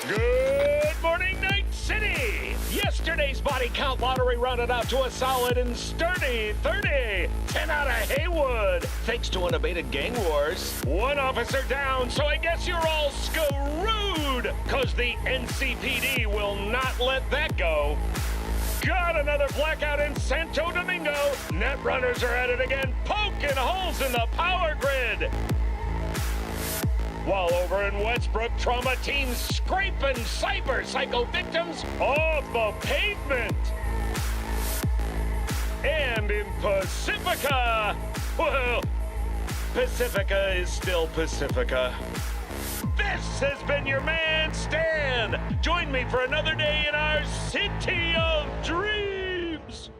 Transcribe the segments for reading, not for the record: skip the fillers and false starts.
Good morning, Night City! Yesterday's body count lottery rounded out to a solid and sturdy 30. 10 out of Haywood, thanks to unabated gang wars. One officer down, so I guess you're all screwed, cause the NCPD will not let that go. Got another blackout in Santo Domingo. Net runners are at it again, poking holes in the power grid. While over in Westbrook, trauma teams scraping cyber psycho victims off the pavement. And in Pacifica, well, Pacifica is still Pacifica. This has been your man, Stan. Join me for another day in our city of dreams.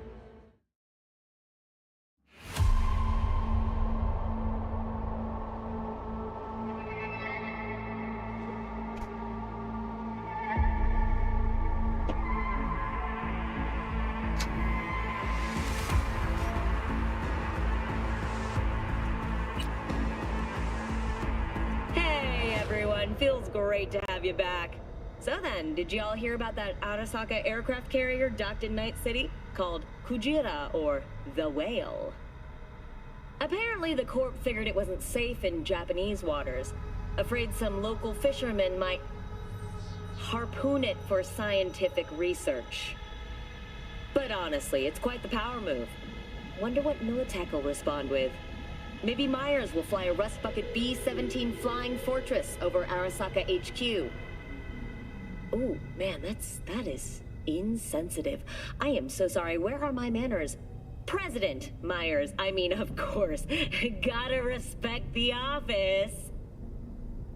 Feels great to have you back. So then, did you all hear about that Arasaka aircraft carrier docked in Night City called Kujira, or the Whale? Apparently the Corp figured it wasn't safe in Japanese waters, afraid some local fishermen might harpoon it for scientific research. But honestly, it's quite the power move. Wonder what Militech will respond with. Maybe Myers will fly a Rust Bucket B-17 Flying Fortress over Arasaka HQ. Ooh, man, that is insensitive. I am so sorry. Where are my manners? President Myers, I mean, of course. Gotta respect the office.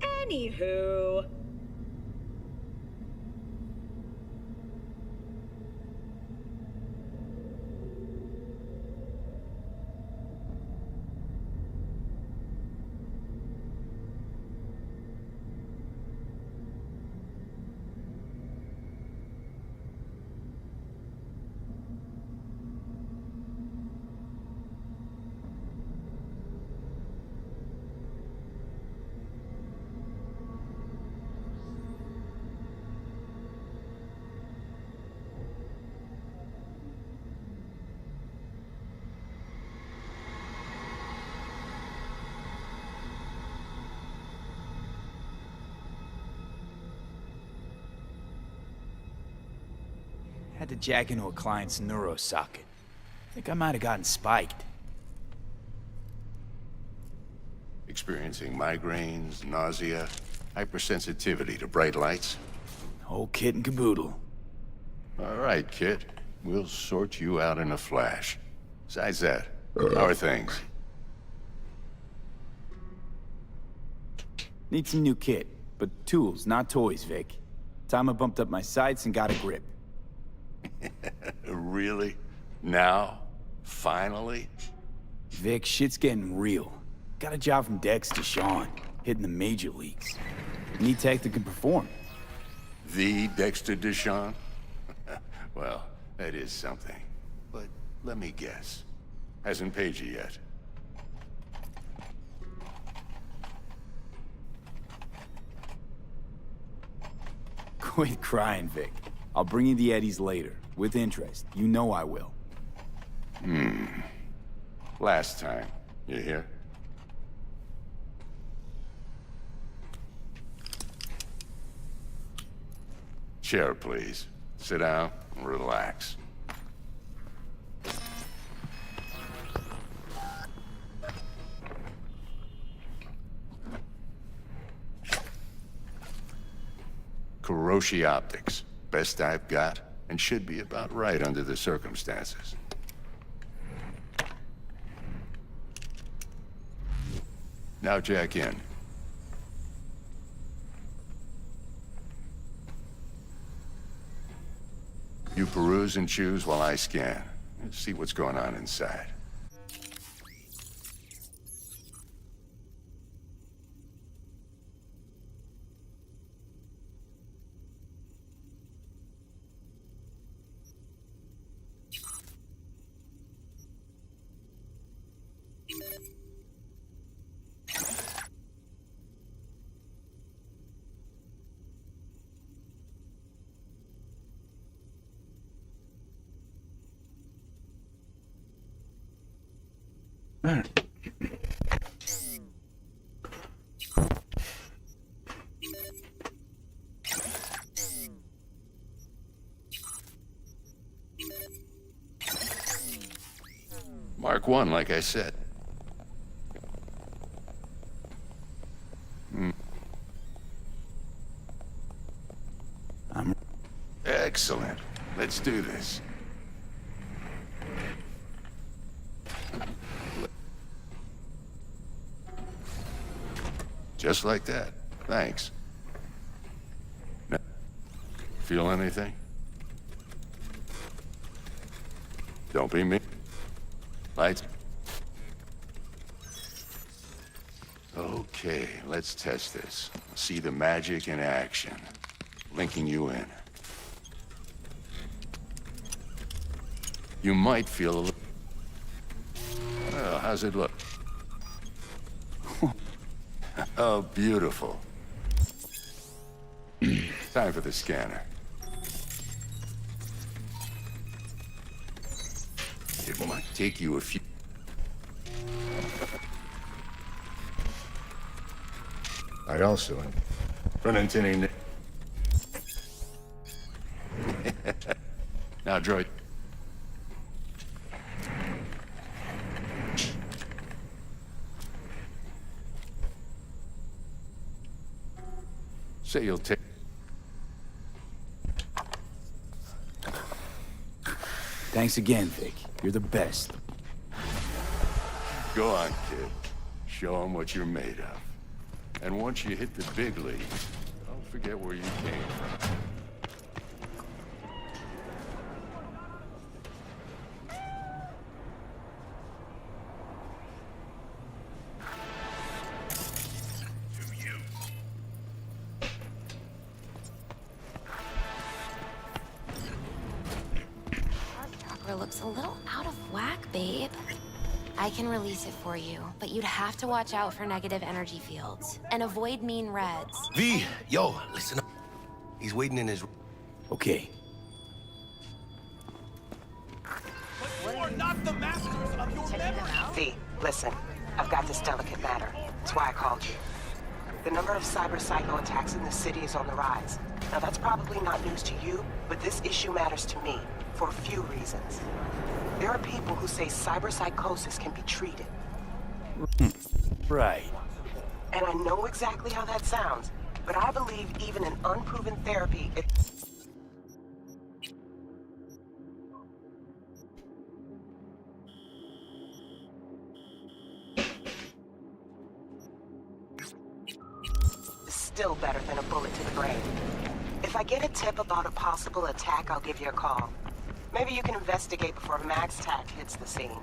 Anywho. Had to jack into a client's neuro socket. Think I might have gotten spiked. Experiencing migraines, nausea, hypersensitivity to bright lights? Whole kit and caboodle. All right, kid. We'll sort you out in a flash. Besides that, how are things? Need some new kit, but tools, not toys, Vic. Time I bumped up my sights and got a grip. Really? Now? Finally? Vic, shit's getting real. Got a job from Dex to Sean, hitting the major leagues. Need tech that can perform. The Dexter Deshawn? Well, that is something. But let me guess. Hasn't paid you yet. Quit crying, Vic. I'll bring you the eddies later, with interest. You know I will. Last time. You hear? Chair, please. Sit down and relax. Kuroshi Optics. Best I've got, and should be about right under the circumstances. Now jack in. You peruse and choose while I scan. See what's going on inside. Mark 1, like I said. Excellent. Let's do this. Just like that. Thanks. Now, feel anything? Don't be me. Lights. Okay, let's test this. See the magic in action. Linking you in. You might feel a little... Well, how's it look? Oh, beautiful. Time for the scanner. It might take you a few... I also run into any... Now, droid. Say you'll take... Thanks again, Vic. You're the best. Go on, kid. Show them what you're made of. And once you hit the big leagues, don't forget where you came from. Looks a little out of whack, babe. I can release it for you, but you'd have to watch out for negative energy fields and avoid mean reds. V, yo, listen up. He's waiting in his... Okay. But you are not the masters of your memory. V, listen. I've got this delicate matter. That's why I called you. The number of cyber psycho attacks in the city is on the rise. Now that's probably not news to you, but this issue matters to me. For a few reasons. There are people who say cyberpsychosis can be treated. Right. And I know exactly how that sounds, but I believe even in unproven therapy, it's still better than a bullet to the brain. If I get a tip about a possible attack, I'll give you a call. Maybe you can investigate before MaxTac hits the scene.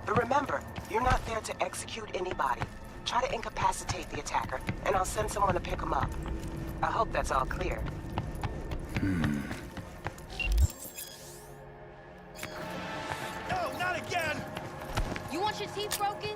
But remember, you're not there to execute anybody. Try to incapacitate the attacker, and I'll send someone to pick him up. I hope that's all clear. No, not again! You want your teeth broken?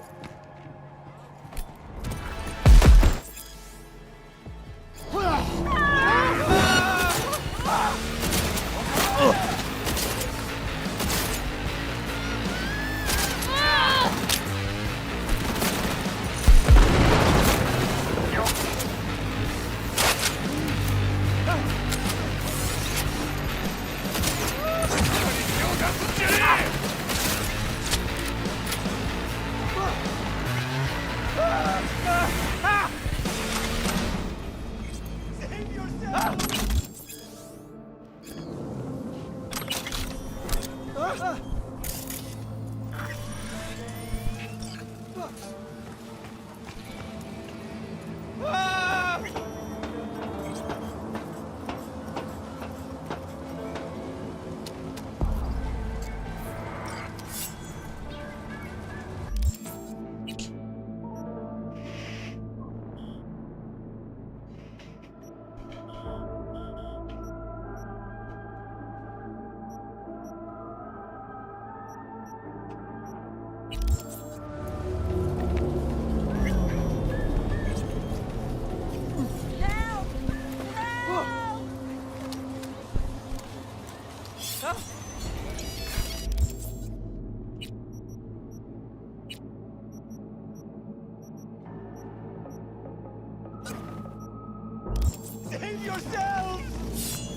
ourselves!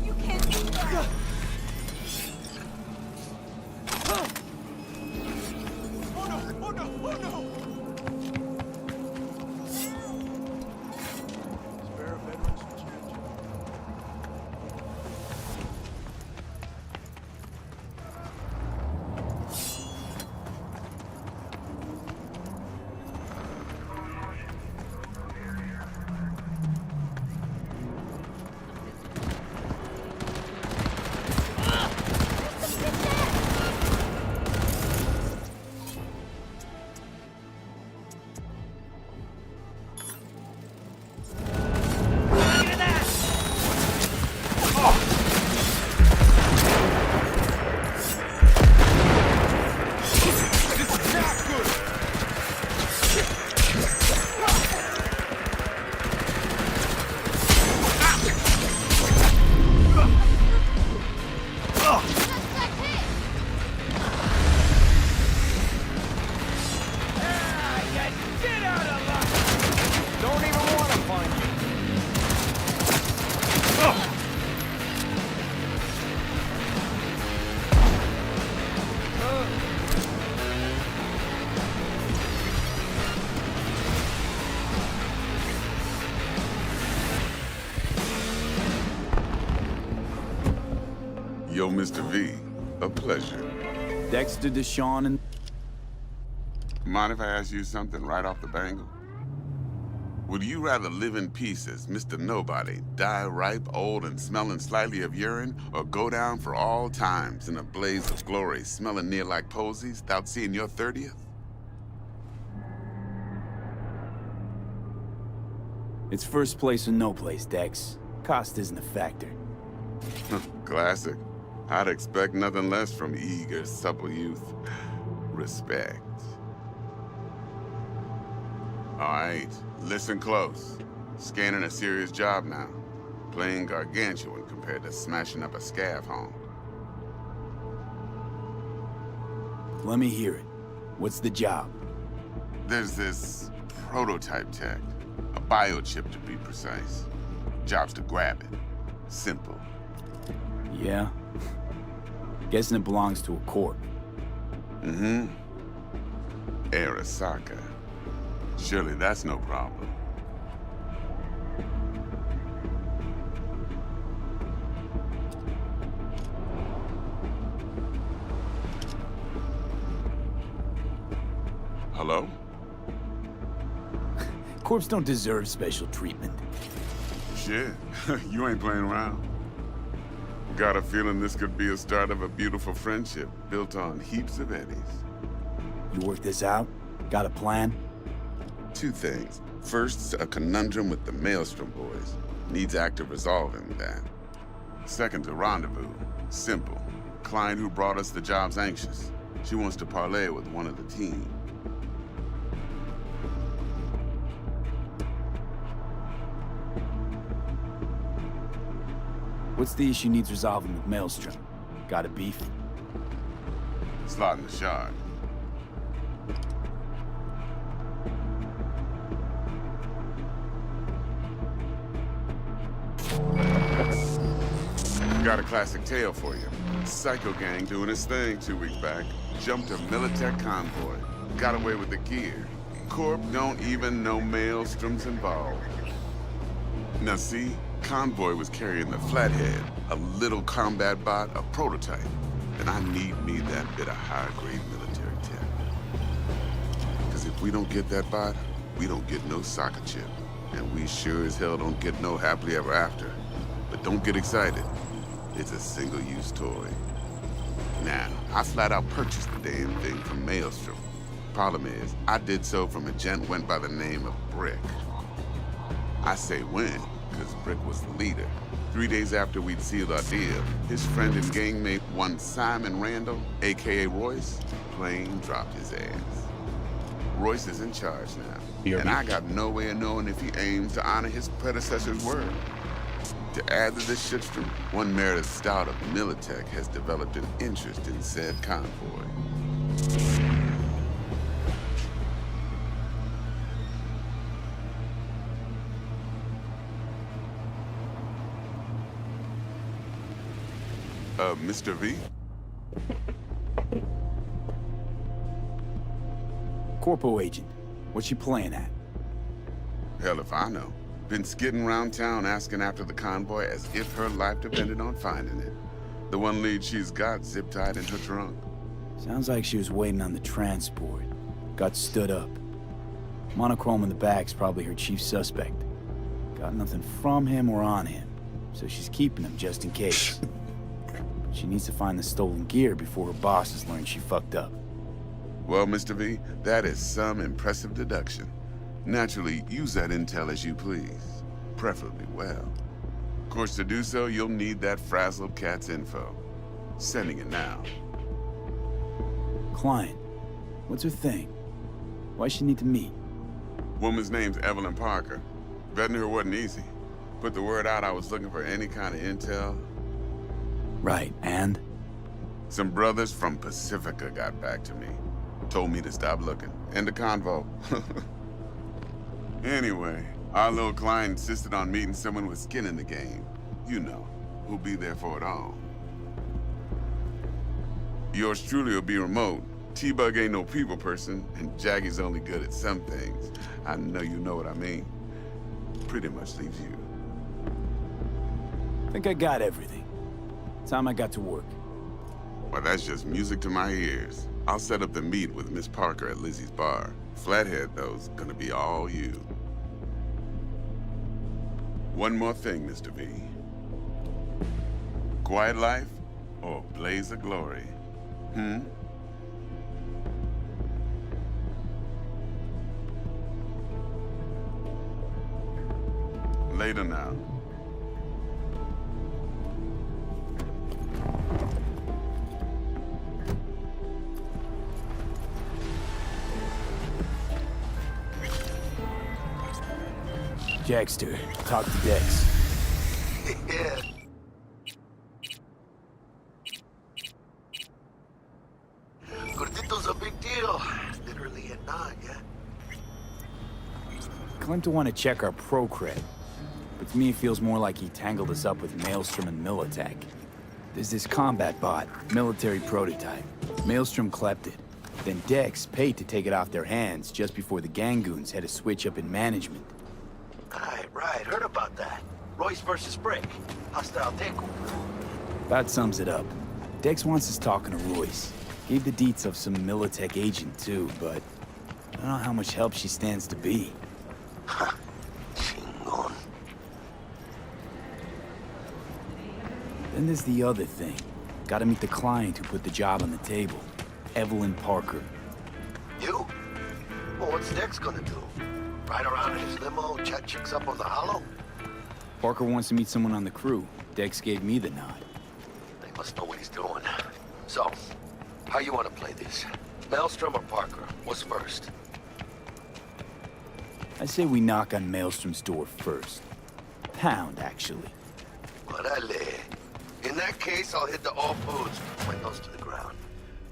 You can't do that! Oh no! Oh no! Oh no! Spare veterans for change. Yo, Mr. V, a pleasure. Dexter Deshawn and... Mind if I ask you something right off the bangle? Would you rather live in pieces, Mr. Nobody, die ripe, old, and smelling slightly of urine, or go down for all times in a blaze of glory, smelling near like posies, without seeing your 30th? It's first place or no place, Dex. Cost isn't a factor. Classic. I'd expect nothing less from eager, supple youth. Respect. All right, listen close. Scanning a serious job now. Playing gargantuan compared to smashing up a scav home. Let me hear it. What's the job? There's this prototype tech. A biochip to be precise. Job's to grab it. Simple. Yeah? Guessing it belongs to a corp. Mm-hmm. Arasaka. Surely that's no problem. Hello? Corps don't deserve special treatment. Shit, you ain't playing around. Got a feeling this could be a start of a beautiful friendship built on heaps of eddies. You work this out? Got a plan? Two things. First, a conundrum with the Maelstrom boys. Needs active resolving that. Second, a rendezvous. Simple. Client who brought us the job's anxious. She wants to parlay with one of the team. What's the issue needs resolving with Maelstrom? Got a beef? Slotting the shard. Got a classic tale for you. Psycho gang doing his thing 2 weeks back. Jumped a Militech convoy. Got away with the gear. Corp don't even know Maelstrom's involved. Now see, convoy was carrying the Flathead, a little combat bot, a prototype. And I need me that bit of high-grade military tech. Because if we don't get that bot, we don't get no soccer chip. And we sure as hell don't get no happily ever after. But don't get excited. It's a single-use toy. Now, I flat out purchased the damn thing from Maelstrom. Problem is, I did so from a gent went by the name of Brick. I say when, because Brick was the leader. 3 days after we'd sealed our deal, his friend and gangmate, one Simon Randall, a.k.a. Royce, plain dropped his ass. Royce is in charge now, and I got no way of knowing if he aims to honor his predecessor's word. To add to this shitstorm, one Meredith Stout of Militech has developed an interest in said convoy. Mr. V? Corpo agent. What's she playing at? Hell if I know. Been skidding around town asking after the convoy as if her life depended on finding it. The one lead she's got zip-tied in her trunk. Sounds like she was waiting on the transport. Got stood up. Monochrome in the back's probably her chief suspect. Got nothing from him or on him, so she's keeping him just in case. She needs to find the stolen gear before her bosses learn she fucked up. Well, Mr. V, that is some impressive deduction. Naturally, use that intel as you please. Preferably well. Of course, to do so, you'll need that frazzled cat's info. Sending it now. Client. What's her thing? Why she need to meet? Woman's name's Evelyn Parker. Vetting her wasn't easy. Put the word out I was looking for any kind of intel. Right, and? Some brothers from Pacifica got back to me. Told me to stop looking. End of convo. Anyway, our little client insisted on meeting someone with skin in the game. You know, who'll be there for it all. Yours truly will be remote. T-Bug ain't no people person, and Jaggie's only good at some things. I know you know what I mean. Pretty much leaves you. Think I got everything. Time I got to work. Well, that's just music to my ears. I'll set up the meet with Miss Parker at Lizzie's bar. Flathead, though's gonna be all you. One more thing, Mr. V. Quiet life or blaze of glory? Later now. Jackster, talk to Dex. Yeah. Gordito's a big deal. Literally and not, yeah? Claimed to want to check our pro cred. But to me, it feels more like he tangled us up with Maelstrom and Militech. There's this combat bot, military prototype. Maelstrom clept it. Then Dex paid to take it off their hands just before the Gangoons had a switch up in management. Right. Heard about that. Royce versus Brick. Hostile takeover. About sums it up. Dex wants us talking to Royce. Gave the deets of some Militech agent too, but I don't know how much help she stands to be. Chingon. Then there's the other thing. Gotta meet the client who put the job on the table. Evelyn Parker. You? Well, what's Dex gonna do? Ride around in his limo, chat chicks up on the hollow? Parker wants to meet someone on the crew. Dex gave me the nod. They must know what he's doing. So, how you want to play this? Maelstrom or Parker? What's first? I say we knock on Maelstrom's door first. Pound, actually. Orale. In that case, I'll hit the all foods. Windows to the ground.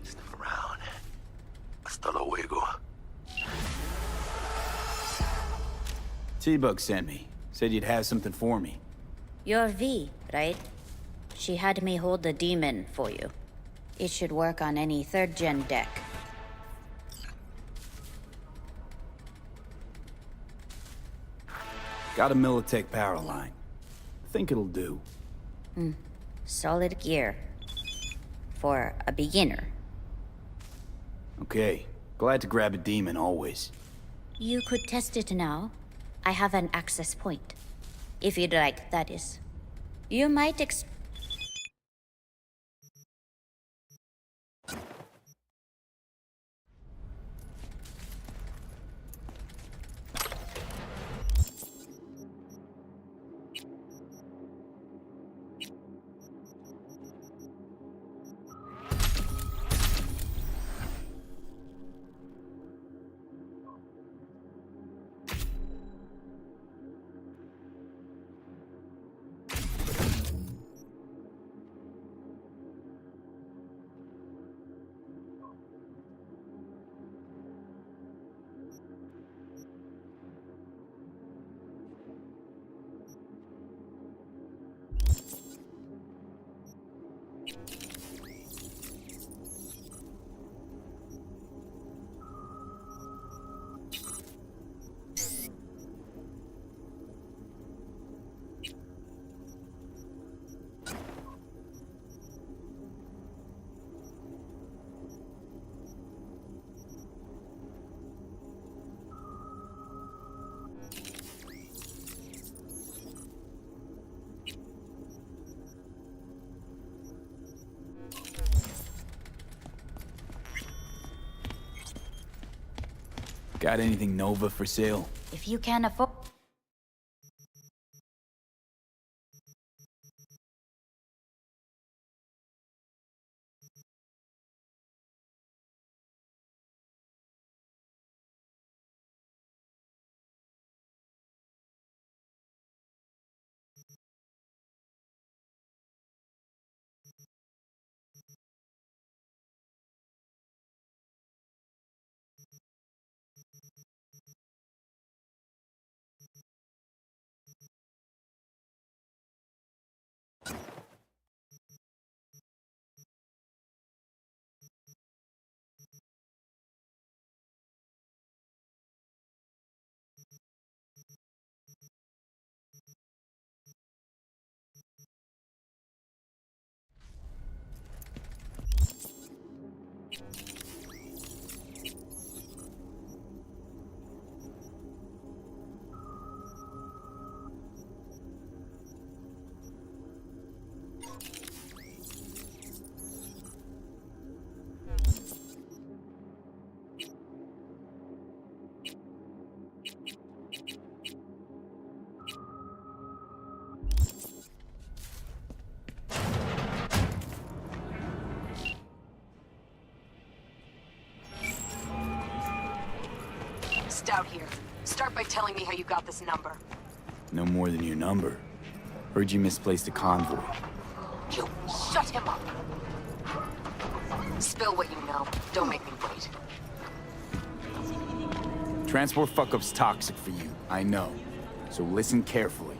Sniff around. Hasta luego. T-Bug sent me. Said you'd have something for me. You're V, right? She had me hold the demon for you. It should work on any third-gen deck. Got a Militech power line. Think it'll do. Solid gear. For a beginner. Okay. Glad to grab a demon always. You could test it now. I have an access point. If you'd like, that is. You might Got anything Nova for sale? If you can afford... Stout here. Start by telling me how you got this number. No more than your number. Heard you misplaced a convoy. You shut him up. Spill what you know. Don't make me wait. Transport fuck-up's toxic for you, I know. So listen carefully.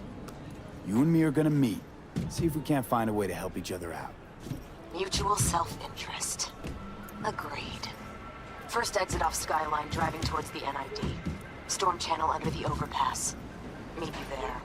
You and me are gonna meet. See if we can't find a way to help each other out. Mutual self-interest. Agreed. First exit off Skyline, driving towards the NID. Storm channel under the overpass. Meet you there.